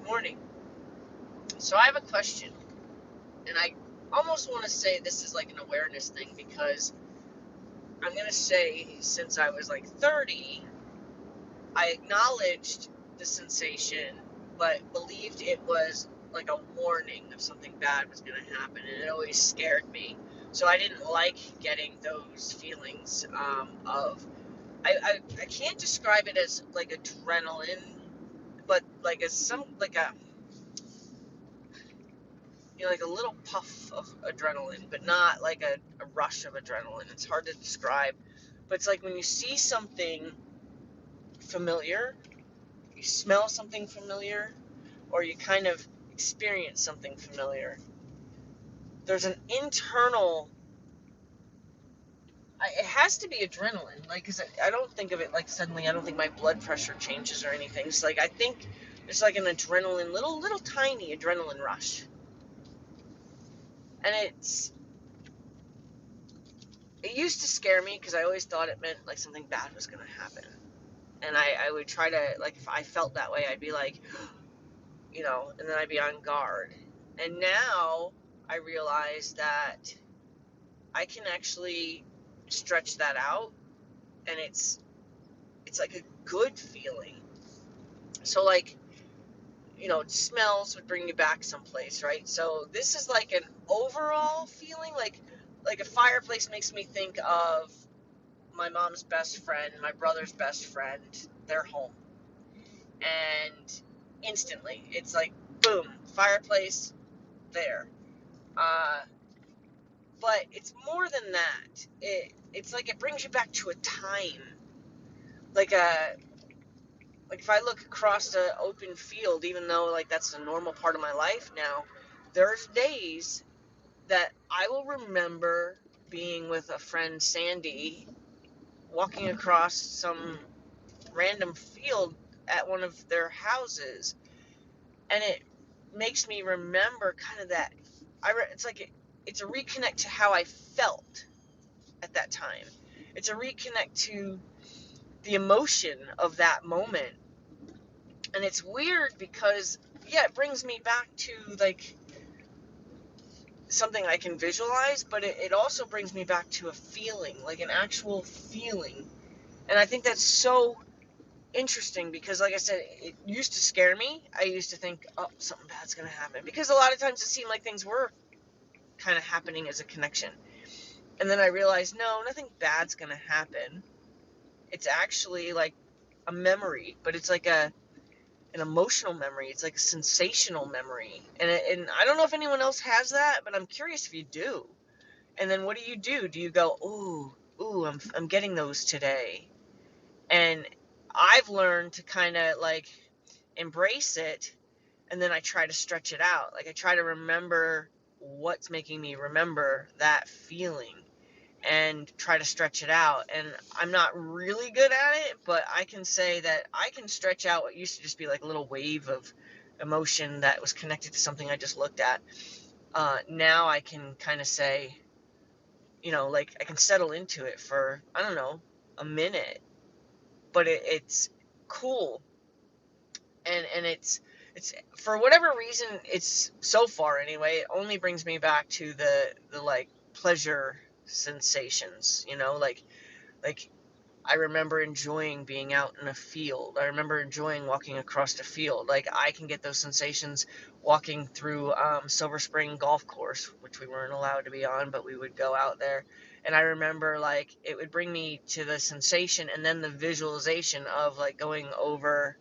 Morning. So I have a question, and I almost want to say this is like an awareness thing because I'm going to say since I was like 30, I acknowledged the sensation, but believed it was like a warning of something bad was going to happen, and it always scared me. So I didn't like getting those feelings I can't describe it as like adrenaline, but like as some like a like a little puff of adrenaline, but not like a rush of adrenaline. It's hard to describe. But it's like when you see something familiar, you smell something familiar, or you kind of experience something familiar. There's an internal, it has to be adrenaline. Like, cause I don't think of it like suddenly, I don't think my blood pressure changes or anything. It's like, I think it's like an adrenaline, little tiny adrenaline rush. And it used to scare me because I always thought it meant like something bad was going to happen. And I would try to, like, if I felt that way, I'd be like, and then I'd be on guard. And now I realize that I can actually stretch that out, and it's like a good feeling. So, like, smells would bring you back someplace, right? So this is like an overall feeling, like a fireplace makes me think of my mom's best friend, my brother's best friend, their home. And instantly, it's like, boom, fireplace there. Uh, but it's more than that. It's like it brings you back to a time. Like like if I look across the open field, even though like that's a normal part of my life now, there's days that I will remember being with a friend, Sandy, walking across some random field at one of their houses, and it makes me remember kind of that. It's like it's a reconnect to how I felt at that time. It's a reconnect to the emotion of that moment, and it's weird because it brings me back to like something I can visualize, but it also brings me back to a feeling, like an actual feeling, and I think that's so interesting because, like I said, it used to scare me. I used to think, oh, something bad's going to happen, because a lot of times it seemed like things were kind of happening as a connection. And then I realized, no, nothing bad's going to happen. It's actually like a memory, but it's like an emotional memory. It's like a sensational memory. And I don't know if anyone else has that, but I'm curious if you do. And then what do? Do you go, ooh, I'm getting those today? And I've learned to kind of like embrace it, and then I try to stretch it out. Like I try to remember what's making me remember that feeling and try to stretch it out. And I'm not really good at it, but I can say that I can stretch out what used to just be like a little wave of emotion that was connected to something I just looked at. Now I can kind of say, like I can settle into it for, I don't know, a minute, but it's cool. And it's for whatever reason, it's so far anyway, it only brings me back to the like pleasure sensations, like I remember enjoying being out in a field. I remember enjoying walking across a field. Like I can get those sensations walking through Silver Spring Golf Course, which we weren't allowed to be on, but we would go out there. And I remember like it would bring me to the sensation and then the visualization of like going over,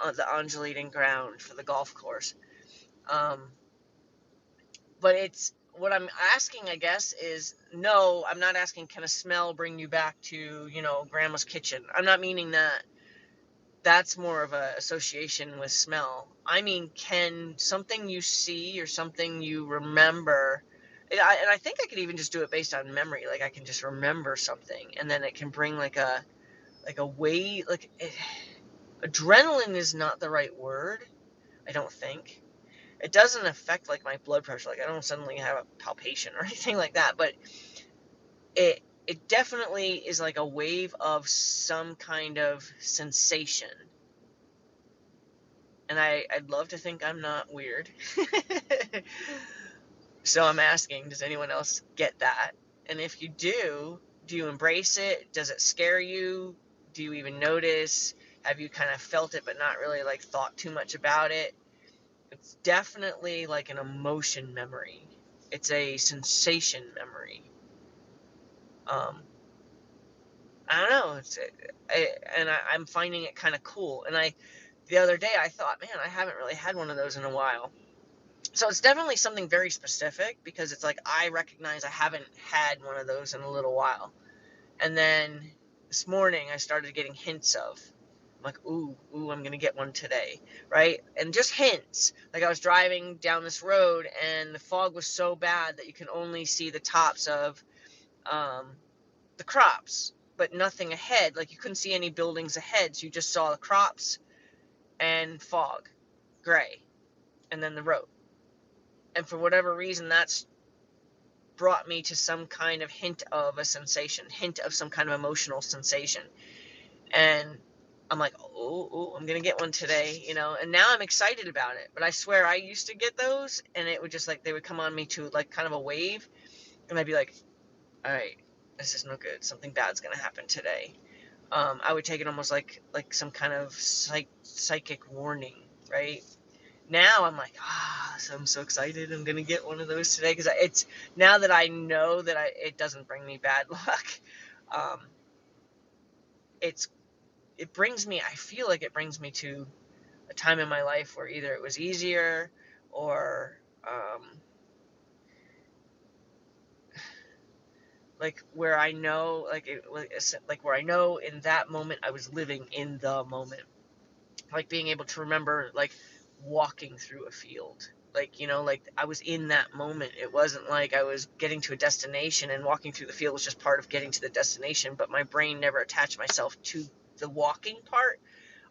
on the undulating ground for the golf course. Um, but it's what I'm asking, I guess, is no, I'm not asking, can a smell bring you back to, grandma's kitchen? I'm not meaning that. That's more of a association with smell. I mean, can something you see or something you remember, and I think I could even just do it based on memory. Like I can just remember something, and then it can bring like a way, adrenaline is not the right word, I don't think. It doesn't affect like my blood pressure. Like I don't suddenly have a palpation or anything like that, but it definitely is like a wave of some kind of sensation. And I'd love to think I'm not weird. So I'm asking, does anyone else get that? And if you do you embrace it? Does it scare you? Do you even notice? Have you kind of felt it but not really like thought too much about it? It's definitely like an emotion memory. It's a sensation memory. Um, I don't know. I'm finding it kind of cool. And the other day I thought, man, I haven't really had one of those in a while. So it's definitely something very specific because it's like I recognize I haven't had one of those in a little while. And then this morning I started getting hints of. I'm like, ooh, I'm gonna get one today, right? And just hints. Like I was driving down this road and the fog was so bad that you can only see the tops of um, the crops, but nothing ahead. Like you couldn't see any buildings ahead, so you just saw the crops and fog, gray, and then the road. And for whatever reason, that's brought me to some kind of hint of a sensation, hint of some kind of emotional sensation. And I'm like, oh, I'm going to get one today, and now I'm excited about it. But I swear I used to get those and it would just like, they would come on me to like kind of a wave. And I'd be like, all right, this is no good. Something bad's going to happen today. I would take it almost like some kind of psychic warning, right? Now I'm like, so I'm so excited. I'm gonna get one of those today because it's now that I know that it doesn't bring me bad luck. Um, it's it brings me. I feel like it brings me to a time in my life where either it was easier or like where I know like where I know in that moment I was living in the moment, like being able to remember like walking through a field, like like I was in that moment. It wasn't like I was getting to a destination and walking through the field was just part of getting to the destination, but my brain never attached myself to the walking part.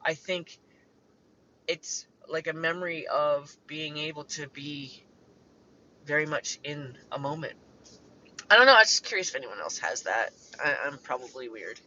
I think it's like a memory of being able to be very much in a moment. I don't know, I was just curious if anyone else has that. I'm probably weird.